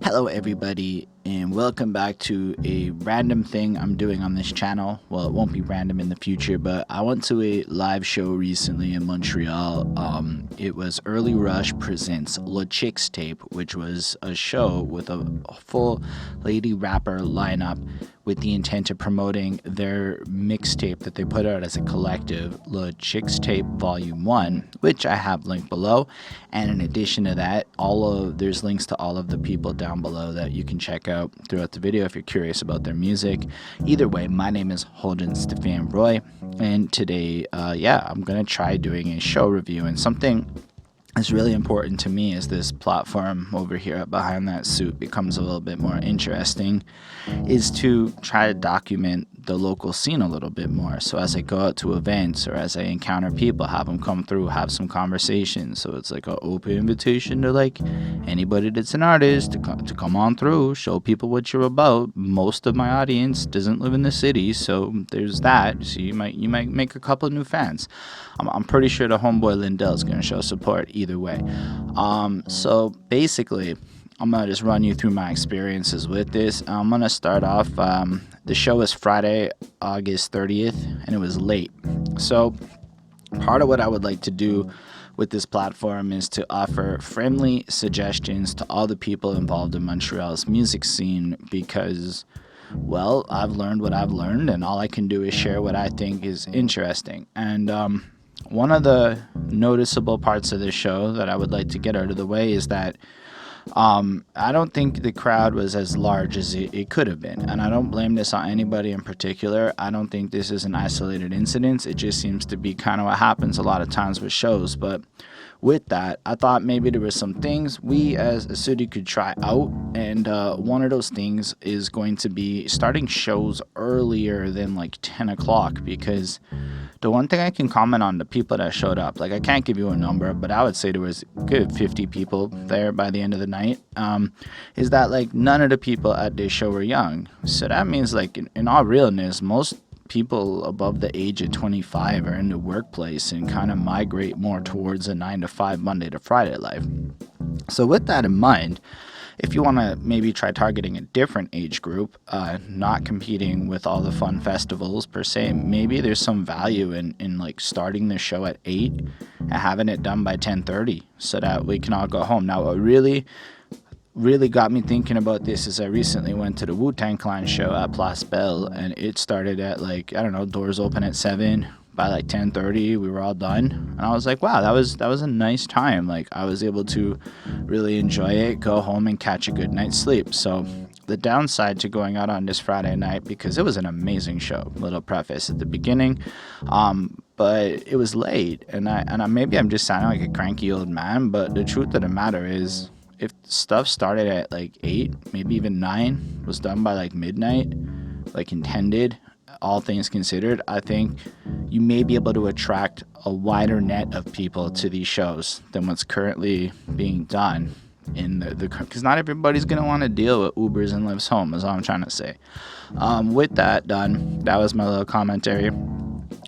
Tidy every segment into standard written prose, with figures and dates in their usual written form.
Hello everybody, and welcome back to a random thing I'm doing on this channel. Well, it won't be random in the future, but I went to a live show recently in Montreal. It was EarlyRush presents Chickstape, which was a show with a full lady rapper lineup with the intent of promoting their mixtape that they put out as a collective, Chickstape Volume 1, which I have linked below. And in addition to that, there's links to all of the people down below that you can check out throughout the video if you're curious about their music. Either way, my name is Holden Stephan Roy, and today, I'm gonna try doing a show review, and something that's really important to me as this platform over here behind that suit becomes a little bit more interesting is to try to document the local scene a little bit more. So as I go out to events or as I encounter people, have them come through, have some conversations. So it's like an open invitation to like anybody that's an artist to come on through, show people what you're about. Most of my audience doesn't live in the city, so there's that. So you might make a couple of new fans. I'm pretty sure the homeboy Lindell's gonna show support either way. So basically, I'm going to just run you through my experiences with this. I'm going to start off, the show was Friday, August 30th, and it was late. So part of what I would like to do with this platform is to offer friendly suggestions to all the people involved in Montreal's music scene because, well, I've learned what I've learned, and all I can do is share what I think is interesting. And one of the noticeable parts of this show that I would like to get out of the way is that I don't think the crowd was as large as it could have been, and I don't blame this on anybody in particular. I don't think this is an isolated incident. It just seems to be kind of what happens a lot of times with shows. But with that, I thought maybe there were some things we as a city could try out, and one of those things is going to be starting shows earlier than like 10 o'clock, because the one thing I can comment on the people that showed up, like I can't give you a number, but I would say there was a good 50 people there by the end of the night, is that like none of the people at this show were young. So that means like in all realness, most people above the age of 25 are in the workplace and kind of migrate more towards a 9-to-5 Monday to Friday life. So with that in mind, if you want to maybe try targeting a different age group, not competing with all the fun festivals per se, maybe there's some value in like starting the show at 8 and having it done by 10:30 so that we can all go home. Now, what really got me thinking about this is I recently went to the Wu-Tang Clan show at Place Belle, and it started at like, I don't know, doors open at 7. By like 10:30 we were all done, and I was like, wow, that was a nice time. Like I was able to really enjoy it, go home and catch a good night's sleep. So the downside to going out on this Friday night, because it was an amazing show, little preface at the beginning, but it was late, and I maybe I'm just sounding like a cranky old man, but the truth of the matter is, if stuff started at like 8, maybe even 9, was done by like midnight, like intended, all things considered, I think you may be able to attract a wider net of people to these shows than what's currently being done in the because not everybody's going to want to deal with Ubers and Lyfts home, is all I'm trying to say. With that done, that was my little commentary.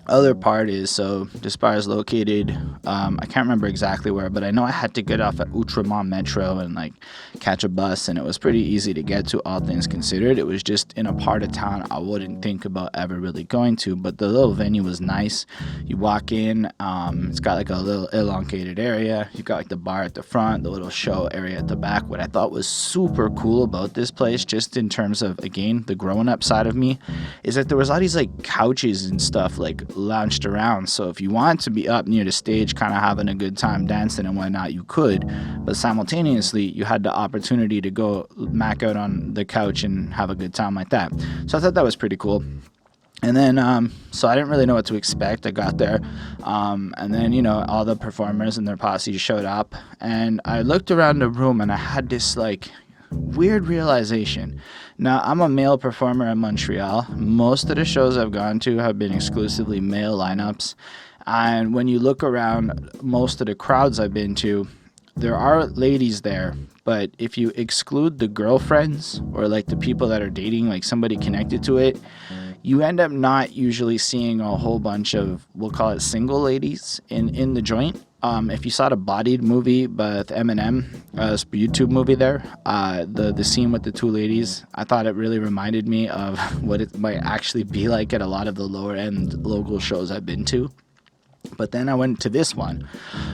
Other part is, so this bar is located, I can't remember exactly where, but I know I had to get off at Outremont Metro and like catch a bus, and it was pretty easy to get to, all things considered. It was just in a part of town I wouldn't think about ever really going to, but the little venue was nice. You walk in, it's got like a little elongated area. You've got like the bar at the front, the little show area at the back. What I thought was super cool about this place, just in terms of, again, the grown-up side of me, is that there was all these like couches and stuff like lounged around. So if you wanted to be up near the stage kind of having a good time dancing and whatnot, you could, but simultaneously you had the opportunity to go mac out on the couch and have a good time like that. So I thought that was pretty cool. And then so I didn't really know what to expect. I got there, and then, you know, all the performers and their posse showed up, and I looked around the room and I had this like weird realization. Now, I'm a male performer in Montreal. Most of the shows I've gone to have been exclusively male lineups, and when you look around most of the crowds I've been to, there are ladies there, but if you exclude the girlfriends or like the people that are dating, like somebody connected to it, you end up not usually seeing a whole bunch of, we'll call it single ladies in the joint. If you saw the Bodied movie with Eminem, YouTube movie there, the scene with the two ladies, I thought it really reminded me of what it might actually be like at a lot of the lower end local shows I've been to. But then I went to this one,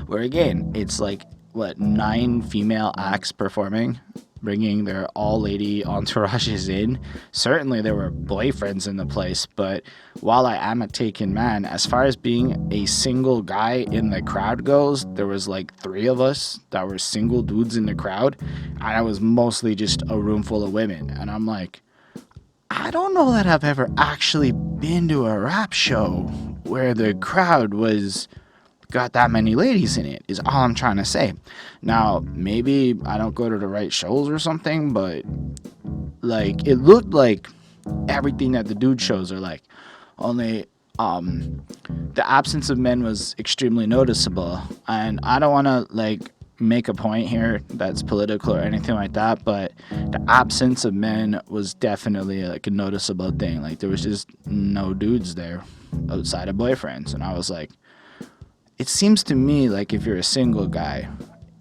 where again, it's like, 9 female acts performing, bringing their all-lady entourages in. Certainly there were boyfriends in the place, but while I am a taken man, as far as being a single guy in the crowd goes, there was like 3 of us that were single dudes in the crowd, and I was mostly just a room full of women. And I'm like, I don't know that I've ever actually been to a rap show where the crowd got that many ladies in it, is all I'm trying to say. Now, maybe I don't go to the right shows or something, but like, it looked like everything that the dude shows are like, only the absence of men was extremely noticeable. And I don't want to like make a point here that's political or anything like that, but the absence of men was definitely like a noticeable thing. Like, there was just no dudes there outside of boyfriends, and I was like, it seems to me like if you're a single guy,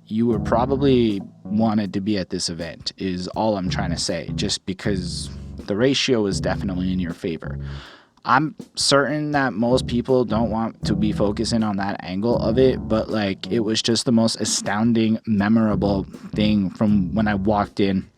you were probably wanted to be at this event, is all I'm trying to say, just because the ratio is definitely in your favor. I'm certain that most people don't want to be focusing on that angle of it, but like, it was just the most astounding, memorable thing from when I walked in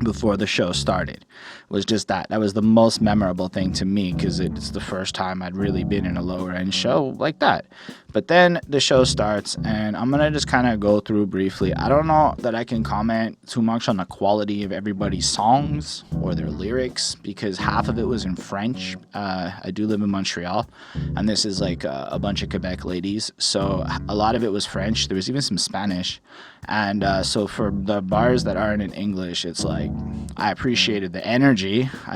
before the show started. Was just that was the most memorable thing to me, because it's the first time I'd really been in a lower end show like that. But then the show starts, and I'm gonna just kind of go through briefly. I don't know that I can comment too much on the quality of everybody's songs or their lyrics, because half of it was in French. I do live in Montreal, and this is like a bunch of Quebec ladies, so a lot of it was French. There was even some Spanish, and so for the bars that aren't in English, it's like, I appreciated the energy. I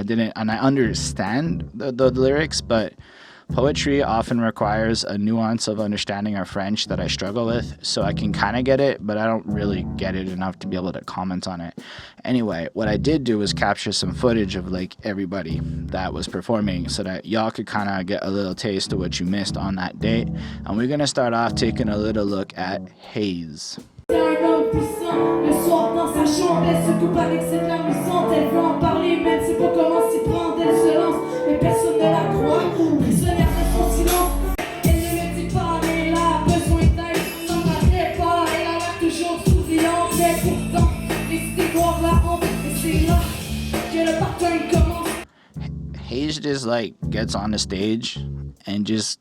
understand the lyrics, but poetry often requires a nuance of understanding our French that I struggle with, so I can kind of get it, but I don't really get it enough to be able to comment on it. Anyway, what I did do was capture some footage of like everybody that was performing, so that y'all could kind of get a little taste of what you missed on that date. And we're gonna start off taking a little look at Haze. Le soir dans sa chambre, elle se coupe avec cette larme luisante. Elle veut en parler, même c'est pas comment s'y prendre. Elle se lance, mais personne ne la croit. Prisonnière de son silence, elle ne le dit pas, mais elle a besoin d'aide. S'en parlait pas, elle a l'air toujours souriante. Mais pourtant, décidé de voir la honte, et c'est là que le parfum commence. Haze just like gets on the stage and just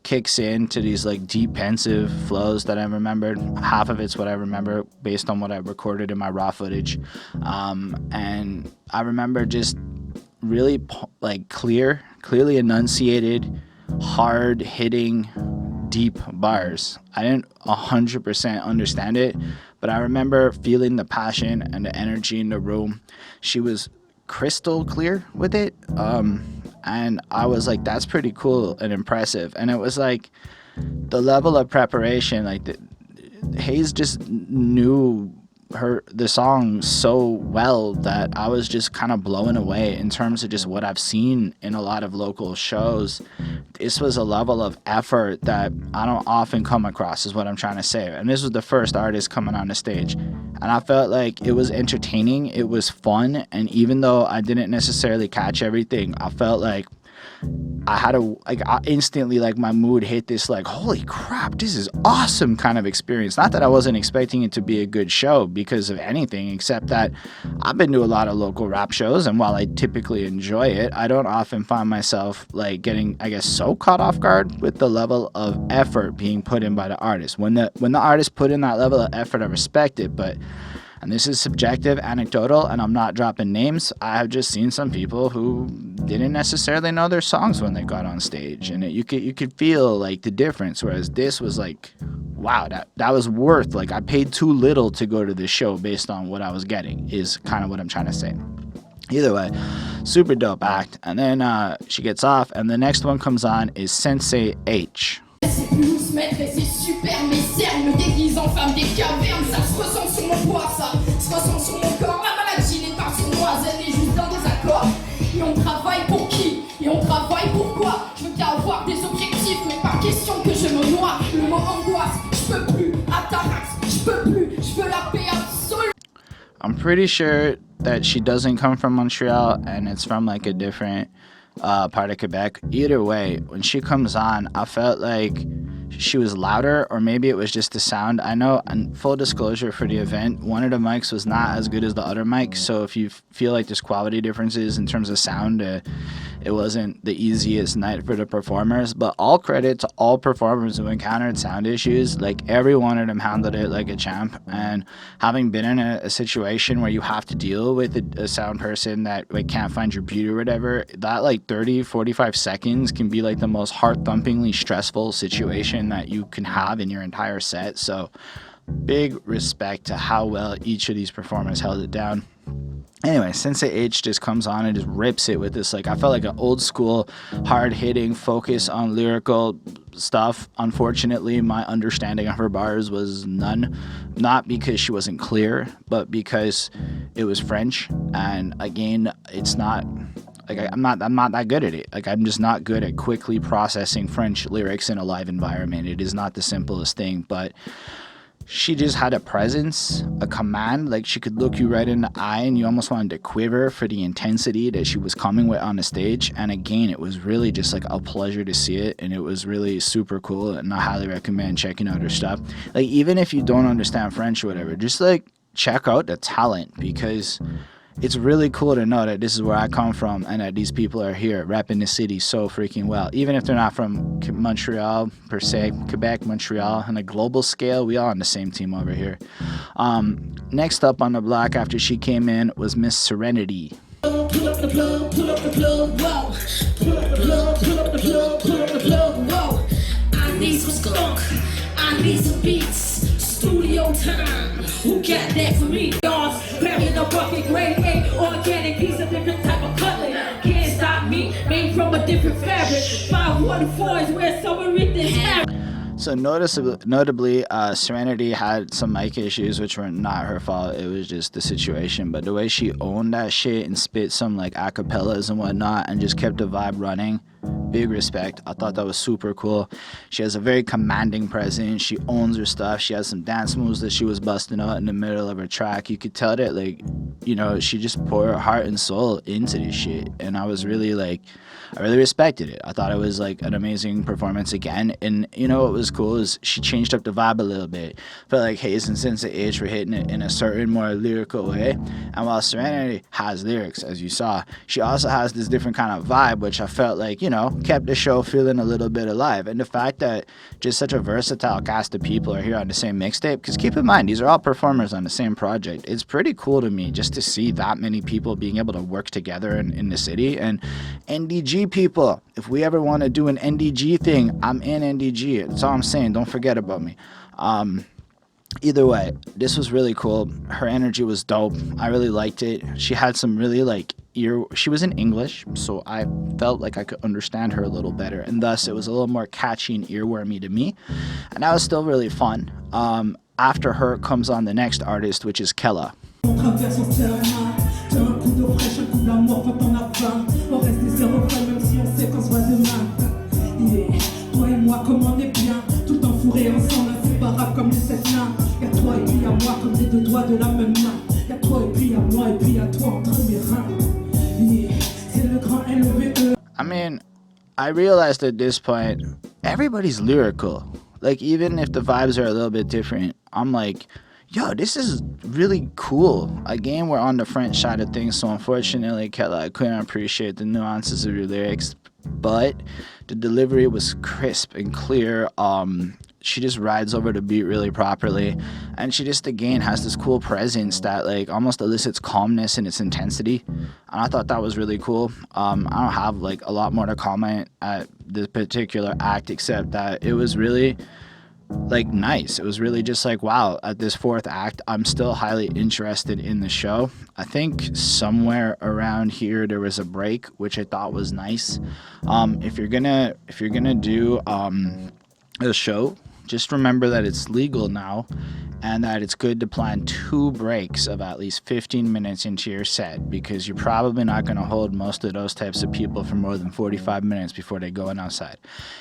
kicks into these like deep pensive flows that I remembered. Half of it's what I remember based on what I recorded in my raw footage, and I remember just really like clearly enunciated, hard hitting, deep bars. I didn't 100% understand it, but I remember feeling the passion and the energy in the room. She was crystal clear with it, and I was like, that's pretty cool and impressive. And it was like the level of preparation, like Haze just knew the song so well that I was just kind of blown away in terms of just what I've seen in a lot of local shows. This was a level of effort that I don't often come across, is what I'm trying to say. And this was the first artist coming on the stage, and I felt like it was entertaining, it was fun, and even though I didn't necessarily catch everything, I felt like I had instantly, like, my mood hit this, like, holy crap, this is awesome kind of experience. Not that I wasn't expecting it to be a good show because of anything, except that I've been to a lot of local rap shows, and while I typically enjoy it, I don't often find myself, like, getting, I guess, so caught off guard with the level of effort being put in by the artist. When the artist put in that level of effort, I respect it, but... and this is subjective, anecdotal, and I'm not dropping names. I have just seen some people who didn't necessarily know their songs when they got on stage, and you could feel like the difference. Whereas this was like, wow, that was worth, like, I paid too little to go to this show based on what I was getting, is kind of what I'm trying to say. Either way, super dope act. And then she gets off, and the next one comes on is Sensei H. C'est plus se mettre et c'est super, mes cernes me déguisent en femme des cavernes. Ça se ressent sur mon poids, ça se ressent sur mon corps. Ma maladie n'est pas sournoise, elle est juste dans des accords. Et on travaille pour qui? Et on Je veux la paix absolue. I'm pretty sure that she doesn't come from Montreal and it's from like a different part of Quebec. Either way, when she comes on, I felt like she was louder, or maybe it was just the sound. I know, and full disclosure for the event, one of the mics was not as good as the other mic, so if you feel like there's quality differences in terms of sound, it wasn't the easiest night for the performers. But all credit to all performers who encountered sound issues. Like, every one of them handled it like a champ. And having been in a situation where you have to deal with a sound person that like can't find your beat or whatever, that like 30-45 seconds can be like the most heart-thumpingly stressful situation that you can have in your entire set. So big respect to how well each of these performers held it down. Anyway, Sensei H just comes on and just rips it with this, like, I felt like an old school, hard-hitting focus on lyrical stuff. Unfortunately, my understanding of her bars was none. Not because she wasn't clear, but because it was French. And again, it's not, like, I'm not that good at it. Like, I'm just not good at quickly processing French lyrics in a live environment. It is not the simplest thing, but she just had a presence, a command. Like, she could look you right in the eye and you almost wanted to quiver for the intensity that she was coming with on the stage. And again, it was really just like a pleasure to see it, and it was really super cool, and I highly recommend checking out her stuff. Like, even if you don't understand French or whatever, just like check out the talent, because it's really cool to know that this is where I come from and that these people are here repping the city so freaking well. Even if they're not from Montreal per se, Quebec, Montreal, on a global scale, we all on the same team over here. Next up on the block after she came in was Miss Sereni-t. Pull up the plug, pull up the plug, whoa. Pull up the plug, pull up the plug, pull up the plug, whoa. I need some skunk, I need some beats. Studio time, who got that for me? Y'all grabbing a bucket, grade A, organic piece of different type of cutlet. Can't stop me, made from a different fabric. 514 is where summer everything's happening. So notably, Sereni-t had some mic issues, which were not her fault. It was just the situation. But the way she owned that shit and spit some like acapellas and whatnot and just kept the vibe running, big respect. I thought that was super cool. She has a very commanding presence. She owns her stuff. She has some dance moves that she was busting out in the middle of her track. You could tell that, like, you know, she just poured her heart and soul into this shit. And I was really like, I really respected it. I thought it was like an amazing performance again. And you know what was cool is she changed up the vibe a little bit. Felt like Haze and Sensei H were hitting it in a certain more lyrical way. And while Sereni-t has lyrics, as you saw, she also has this different kind of vibe, which I felt like, you know, kept the show feeling a little bit alive. And the fact that just such a versatile cast of people are here on the same mixtape, because keep in mind, these are all performers on the same project. It's pretty cool to me just to see that many people being able to work together in the city. And NDG people, if we ever want to do an NDG thing, I'm in NDG. That's all I'm saying. Don't forget about me. Either way, this was really cool. Her energy was dope. I really liked it. She had some really like she was in English, so I felt like I could understand her a little better, and thus it was a little more catchy and earwormy to me, and that was still really fun. After her comes on the next artist, which is Kella. I mean, I realized at this point, everybody's lyrical. Like, even if the vibes are a little bit different, I'm like, yo, this is really cool. Again, we're on the French side of things, so unfortunately, Kella, I couldn't appreciate the nuances of your lyrics, but the delivery was crisp and clear. She just rides over the beat really properly, and she just again has this cool presence that like almost elicits calmness in its intensity, and I thought that was really cool. I don't have like a lot more to comment at this particular act, except that it was really like nice. It was really just like, wow, at this fourth act I'm still highly interested in the show. I think somewhere around here there was a break, which I thought was nice. If you're gonna do a show Just remember that it's legal now, and that it's good to plan 2 breaks of at least 15 minutes into your set, because you're probably not going to hold most of those types of people for more than 45 minutes before they go in outside.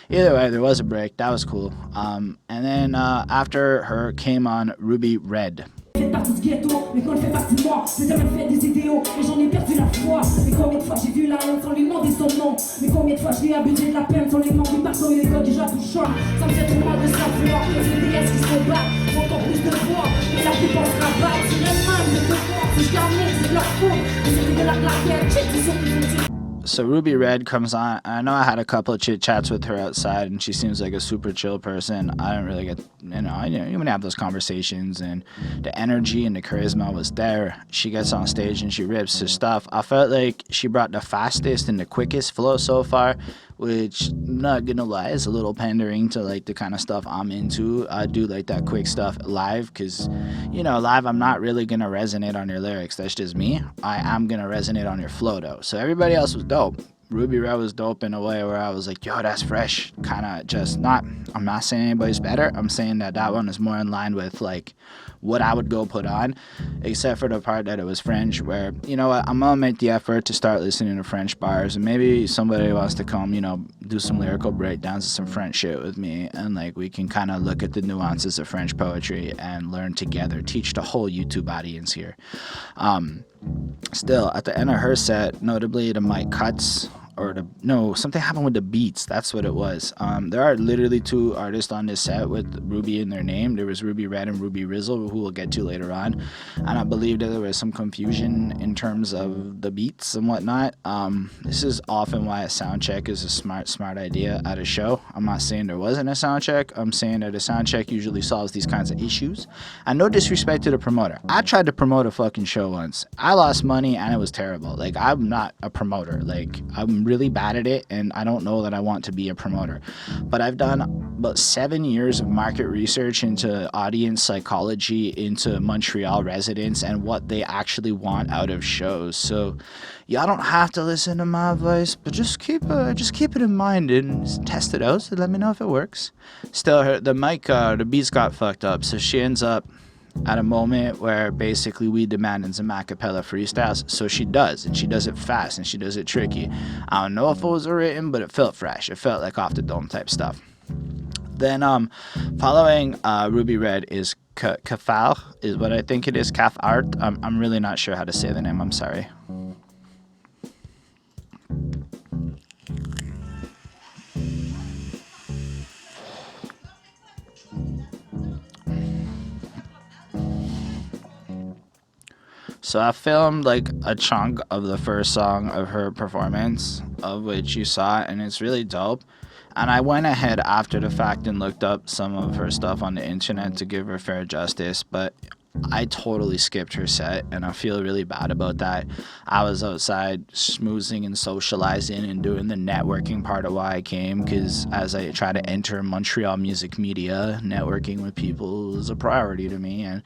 Either way, there was a break. That was cool. And then after her came on Ruby Red. Fait partie du ghetto, mais quand elle fait partie de moi, j'ai jamais fait des idéaux, mais j'en ai perdu la foi. Mais combien de fois j'ai vu la haine sans lui demander son nom? Mais combien de fois je lui ai abusé de la peine sans lui demander pardon? Il est quoi déjà tout chaud? Ça me fait trop mal de savoir que c'est des déesses qui se battent, encore plus de fois, mais la plupart se rabattent. C'est même de devoir, si je gagne, c'est de leur faute, mais c'est de la claquette, check, c'est sûr qu'ils vont. So Ruby Red comes on. I know I had a couple of chit chats with her outside, and she seems like a super chill person. I don't really get, I didn't even have those conversations, and the energy and the charisma was there. She gets on stage and she rips her stuff. I felt like she brought the fastest and the quickest flow so far, which, not gonna lie, is a little pandering to like the kind of stuff I'm into. I do like that quick stuff live, because live I'm not really gonna resonate on your lyrics. That's just me. I am gonna resonate on your flow though. So everybody else was dope. Ruby Red was dope in a way where I was like, yo, that's fresh. Kind of just I'm not saying anybody's better. I'm saying that one is more in line with like what I would go put on, except for the part that it was French, where, you know what, I'm gonna make the effort to start listening to French bars, and maybe somebody wants to come, do some lyrical breakdowns of some French shit with me, and like we can kind of look at the nuances of French poetry and learn together, teach the whole YouTube audience here. Still, at the end of her set, notably the mic cuts, something happened with the beats. That's what it was. There are literally 2 artists on this set with Ruby in their name. There was Ruby Red and Ruby Rizzle, who we'll get to later on. And I believe that there was some confusion in terms of the beats and whatnot. This is often why a sound check is a smart idea at a show. I'm not saying there wasn't a sound check. I'm saying that a sound check usually solves these kinds of issues. And no disrespect to the promoter. I tried to promote a fucking show once. I lost money and it was terrible. Like, I'm not a promoter. Like, I'm really bad at it, and I don't know that I want to be a promoter. But I've done about 7 years of market research into audience psychology, into Montreal residents, and what they actually want out of shows. So y'all don't have to listen to my advice, but just keep it in mind and test it out. So let me know if it works. Still, the beats got fucked up, so she ends up at a moment where basically we demanded some a cappella freestyles, so she does, and she does it fast, and she does it tricky. I don't know if it was written, but it felt fresh. It felt like off the dome type stuff. Then following Ruby Red is KafArt, is what I think it is, KafArt. I'm really not sure how to say the name, I'm sorry. So I filmed like a chunk of the first song of her performance, of which you saw, and it's really dope. And I went ahead after the fact and looked up some of her stuff on the internet to give her fair justice, but I totally skipped her set, and I feel really bad about that. I was outside schmoozing and socializing and doing the networking part of why I came, because as I try to enter Montreal music media, networking with people is a priority to me, and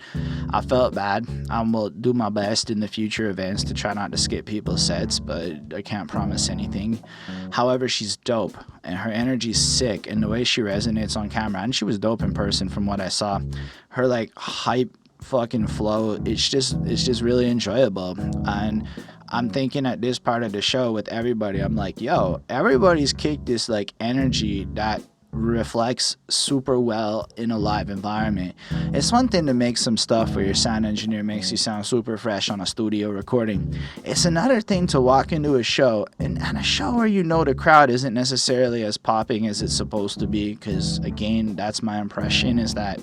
I felt bad. I will do my best in the future events to try not to skip people's sets, but I can't promise anything. However, she's dope, and her energy's sick, and the way she resonates on camera, and she was dope in person from what I saw. Her like hype fucking flow, it's just really enjoyable. And I'm thinking at this part of the show with everybody, I'm like, yo, everybody's kicked this like energy that reflects super well in a live environment. It's one thing to make some stuff where your sound engineer makes you sound super fresh on a studio recording. It's another thing to walk into a show, and a show where the crowd isn't necessarily as popping as it's supposed to be, because again, that's my impression, is that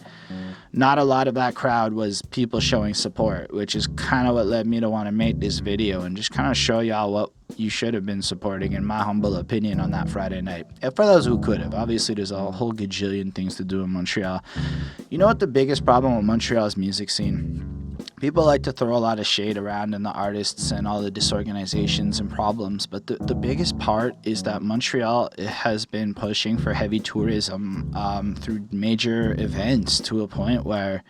not a lot of that crowd was people showing support, which is kind of what led me to want to make this video and just kind of show y'all what you should have been supporting, in my humble opinion, on that Friday night. And for those who could have. Obviously, there's a whole gajillion things to do in Montreal. You know what the biggest problem with Montreal's music scene? People like to throw a lot of shade around in the artists and all the disorganizations and problems, but the biggest part is that Montreal has been pushing for heavy tourism through major events to a point where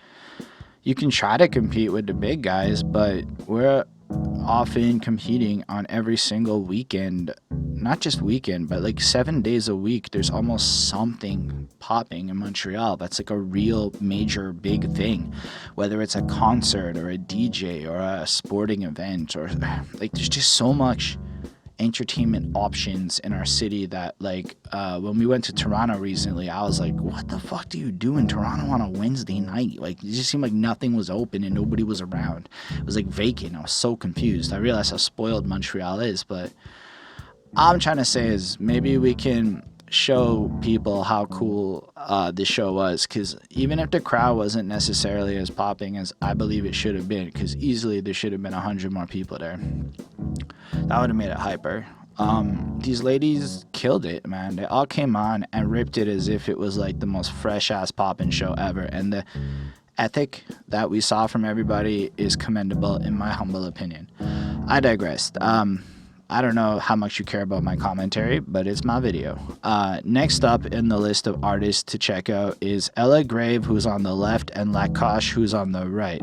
you can try to compete with the big guys, but we're often competing on every single weekend not just weekend, but like 7 days a week, there's almost something popping in Montreal that's like a real major big thing, whether it's a concert or a DJ or a sporting event, or like there's just so much entertainment options in our city that like when we went to Toronto recently, I was like, what the fuck do you do in Toronto on a Wednesday night? Like, it just seemed like nothing was open and nobody was around. It was like vacant. I was so confused. I realized how spoiled Montreal is, but all I'm trying to say is maybe we can show people how cool this show was, because even if the crowd wasn't necessarily as popping as I believe it should have been, because easily there should have been 100 more people there, that would have made it hyper. These ladies killed it, man. They all came on and ripped it as if it was like the most fresh ass poppin' show ever, and the ethic that we saw from everybody is commendable in my humble opinion. I digressed. I don't know how much you care about my commentary, but it's my video. Next up in the list of artists to check out is Ella Grave, who's on the left, and Lakoche, who's on the right.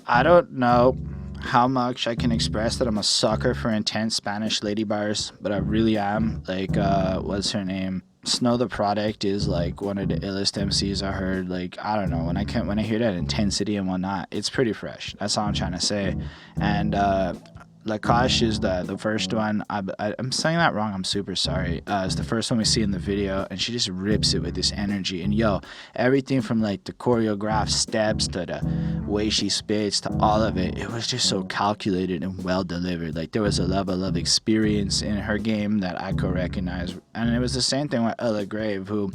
I don't know how much I can express that I'm a sucker for intense Spanish lady bars, but I really am. Like, what's her name? Snow the Product is like one of the illest MCs I heard. Like, I don't know, when I hear that intensity and whatnot, it's pretty fresh. That's all I'm trying to say. And Lakoche is the first one. I'm saying that wrong. I'm super sorry. It's the first one we see in the video, and she just rips it with this energy. And yo, everything from like the choreographed steps to the way she spits to all of it, it was just so calculated and well delivered. Like, there was a level of experience in her game that I could recognize. And it was the same thing with Ella Grave, who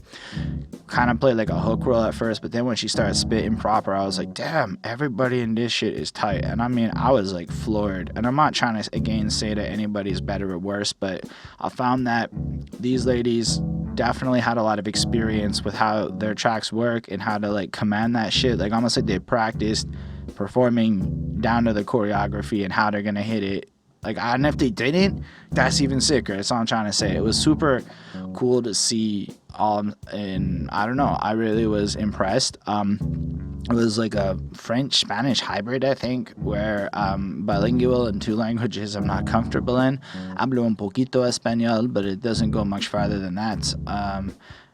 kind of played like a hook role at first, but then when she started spitting proper, I was like, damn, everybody in this shit is tight. And I mean, I was like floored. And I'm not trying to again say that anybody's better or worse, but I found that these ladies definitely had a lot of experience with how their tracks work and how to like command that shit. Like, almost like they practiced performing down to the choreography and how they're gonna hit it. Like, and if they didn't, that's even sicker. That's all I'm trying to say. It was super cool to see, and I don't know, I really was impressed. It was like a French-Spanish hybrid, I think, where bilingual in two languages I'm not comfortable in. Hablo un poquito español, but it doesn't go much farther than that.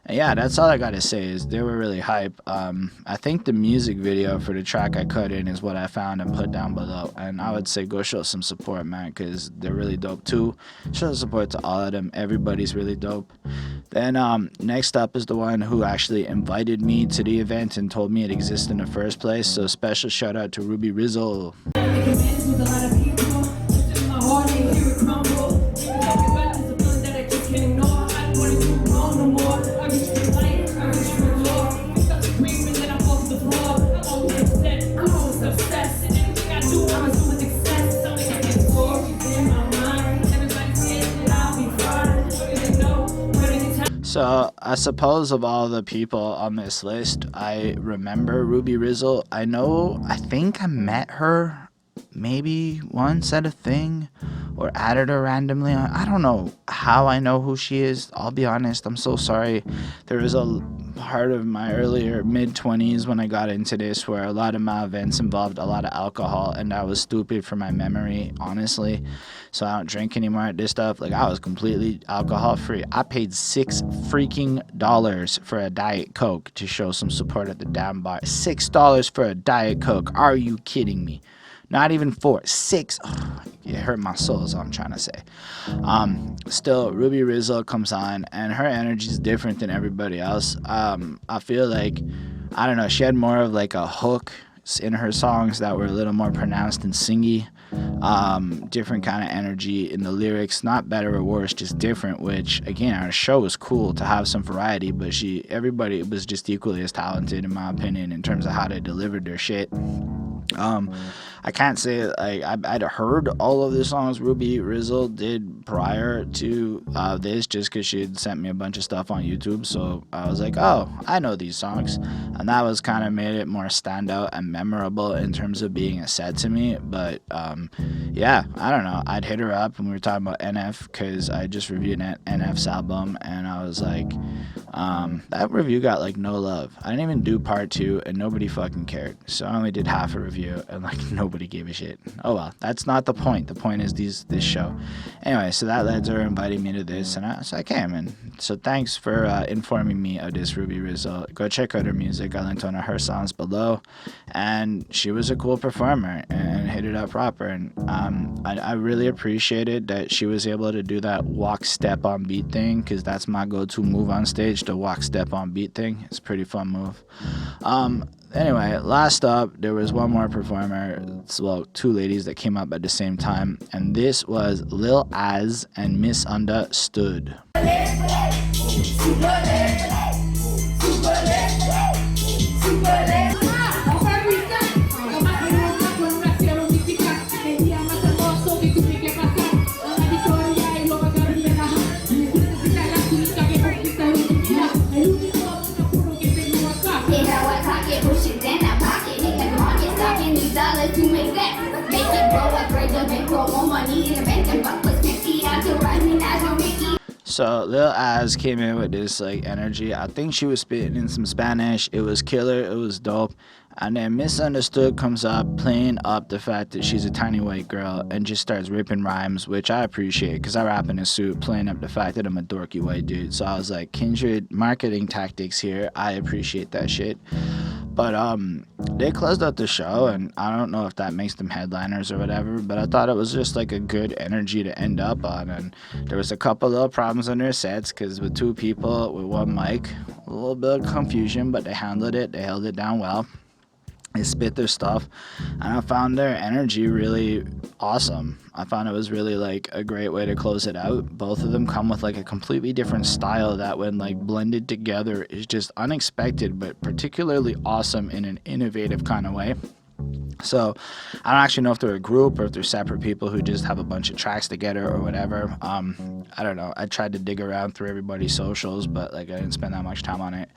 Yeah, that's all I gotta say is they were really hype. I think the music video for the track I cut in is what I found and put down below. And I would say go show some support, man, because they're really dope too. Show support to all of them. Everybody's really dope. Then next up is the one who actually invited me to the event and told me it existed in the first place. So special shout out to Ruby Rizzle. So I suppose of all the people on this list, I remember Ruby Rizzle. I think I met her maybe once at a thing or added her randomly. I don't know how I know who she is. I'll be honest, I'm so sorry. There was a part of my earlier mid-20s when I got into this where a lot of my events involved a lot of alcohol, and that was stupid for my memory, honestly. So I don't drink anymore at this stuff. Like, I was completely alcohol free. I paid $6 freaking for a Diet Coke to show some support at the damn bar. $6 for a Diet Coke. Are you kidding me? Not even 4, 6. Oh, it hurt my soul is all I'm trying to say. Still, Ruby Rizzle comes on, and her energy is different than everybody else. I feel like, I don't know, she had more of like a hook in her songs that were a little more pronounced and singy. Different kind of energy in the lyrics, not better or worse, just different, which again, our show was cool to have some variety, but everybody was just equally as talented in my opinion in terms of how they delivered their shit. I can't say like I'd heard all of the songs Ruby Rizzle did prior to this, just because she had sent me a bunch of stuff on YouTube. So I was like, oh, I know these songs, and that was kind of made it more standout and memorable in terms of being a set to me. But yeah, I don't know. I'd hit her up and we were talking about NF because I just reviewed NF's album, and I was like, that review got like no love. I didn't even do part 2, and nobody fucking cared. So I only did half a review, and like nobody gave a shit. Oh well, that's not the point. The point is this show. Anyway, so that led to her inviting me to this, and I came. And so thanks for informing me of this Ruby Rizzle. Go check out her music. I linked on her songs below, and she was a cool performer and hit it up proper. And I really appreciated that she was able to do that walk step on beat thing, because that's my go-to move on stage, the walk step on beat thing. It's a pretty fun move. Anyway, last up, there was one more performer. Well, 2 ladies that came up at the same time, and this was Lil Azz and Misunderstood. So Lil Azz came in with this like energy. I think she was spitting in some Spanish. It was killer. It was dope. And then Misunderstood comes up, playing up the fact that she's a tiny white girl, and just starts ripping rhymes, which I appreciate because I rap in a suit, playing up the fact that I'm a dorky white dude. So I was like, kindred marketing tactics here. I appreciate that shit. But they closed out the show, and I don't know if that makes them headliners or whatever, but I thought it was just like a good energy to end up on. And there was a couple little problems on their sets, because with 2 people with 1 mic, a little bit of confusion, but they handled it. They held it down well. They spit their stuff, and I found their energy really awesome. I found it was really like a great way to close it out. Both of them come with like a completely different style that when like blended together is just unexpected, but particularly awesome in an innovative kind of way. So I don't actually know if they're a group or if they're separate people who just have a bunch of tracks together or whatever. I don't know. I tried to dig around through everybody's socials, but like I didn't spend that much time on it.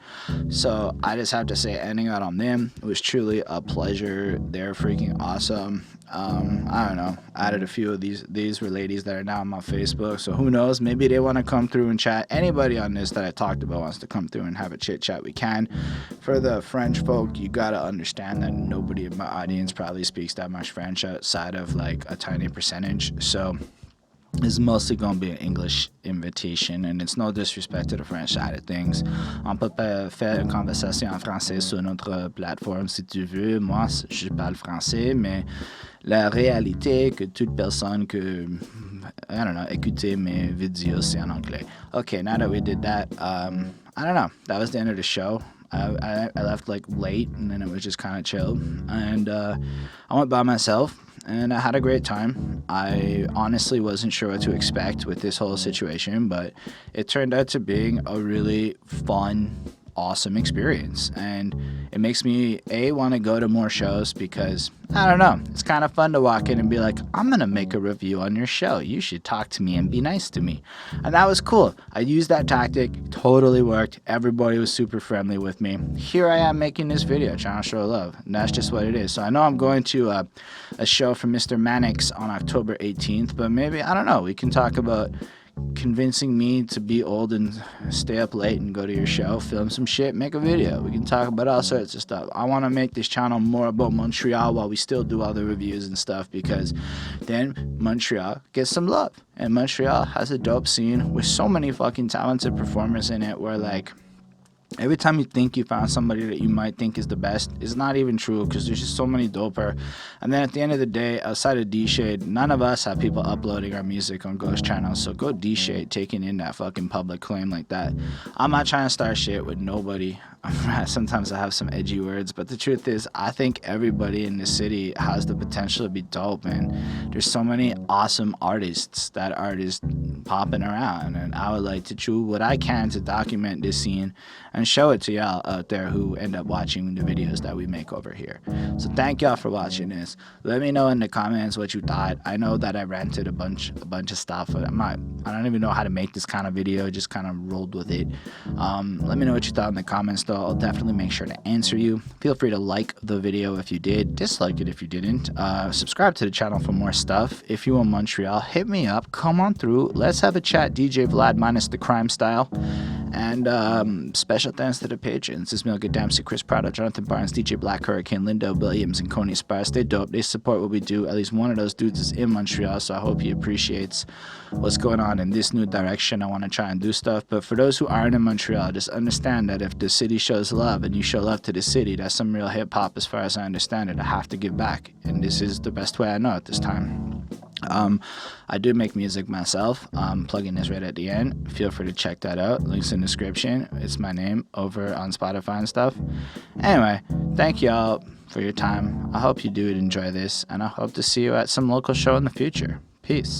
So I just have to say, ending out on them, it was truly a pleasure. They're freaking awesome. I don't know. I added a few of these were ladies that are now on my Facebook, so who knows? Maybe they want to come through and chat. Anybody on this that I talked about wants to come through and have a chit chat, we can. For the French folk, you gotta understand that nobody in my audience probably speaks that much French outside of like a tiny percentage, so it's mostly going to be an English invitation, and it's no disrespect to the French side of things. On peut faire une conversation en français sur notre plateforme si tu veux. Moi, je parle français, mais la réalité est que toute personne que, I don't know, écouter mes vidéos, c'est en anglais. Okay, now that we did that, I don't know. That was the end of the show. I left like late, and then it was just kind of chill, and I went by myself, and I had a great time. I honestly wasn't sure what to expect with this whole situation, but it turned out to being a really fun, awesome experience, and it makes me want to go to more shows, because I don't know, it's kind of fun to walk in and be like, I'm gonna make a review on your show, you should talk to me and be nice to me. And that was cool. I used that tactic, totally worked. Everybody was super friendly with me. Here I am making this video trying to show love, and that's just what it is. So I know I'm going to a show from Mr. Mannix on October 18th, but maybe, I don't know, we can talk about convincing me to be old and stay up late and go to your show, film some shit, make a video. We can talk about all sorts of stuff. I want to make this channel more about Montreal while we still do all the reviews and stuff, because then Montreal gets some love, and Montreal has a dope scene with so many fucking talented performers in it, where like every time you think you found somebody that you might think is the best, it's not even true, because there's just so many doper. And then at the end of the day, outside of D-Shade, none of us have people uploading our music on ghost channels, so go D-Shade taking in that fucking public claim like that. I'm not trying to start shit with nobody. Sometimes I have some edgy words, but the truth is, I think everybody in the city has the potential to be dope, and there's so many awesome artists that are just popping around, and I would like to do what I can to document this scene and show it to y'all out there who end up watching the videos that we make over here. So thank y'all for watching this. Let me know in the comments what you thought. I know that I ranted a bunch of stuff, but I don't even know how to make this kind of video. Just kind of rolled with it. Let me know what you thought in the comments, though. I'll definitely make sure to answer you. Feel free to like the video if you did, dislike it if you didn't. Subscribe to the channel for more stuff. If you're in Montreal, hit me up. Come on through. Let's have a chat. DJ Vlad minus the crime style. And special thanks to the patrons. Ismail Gadamsi, Chris Prado, Jonathan Barnes, DJ Black Hurricane, Lindo Williams, and Coney Spire. Stay dope. They support what we do. At least one of those dudes is in Montreal, so I hope he appreciates what's going on in this new direction. I want to try and do stuff. But for those who aren't in Montreal, just understand that if the city shows love and you show love to the city, that's some real hip-hop as far as I understand it. I have to give back. And this is the best way I know at this time. I do make music myself. Plugging this right at the end. Feel free to check that out. Links in the description. It's my name over on Spotify and stuff. Anyway, thank y'all for your time. I hope you do enjoy this, and I hope to see you at some local show in the future. Peace.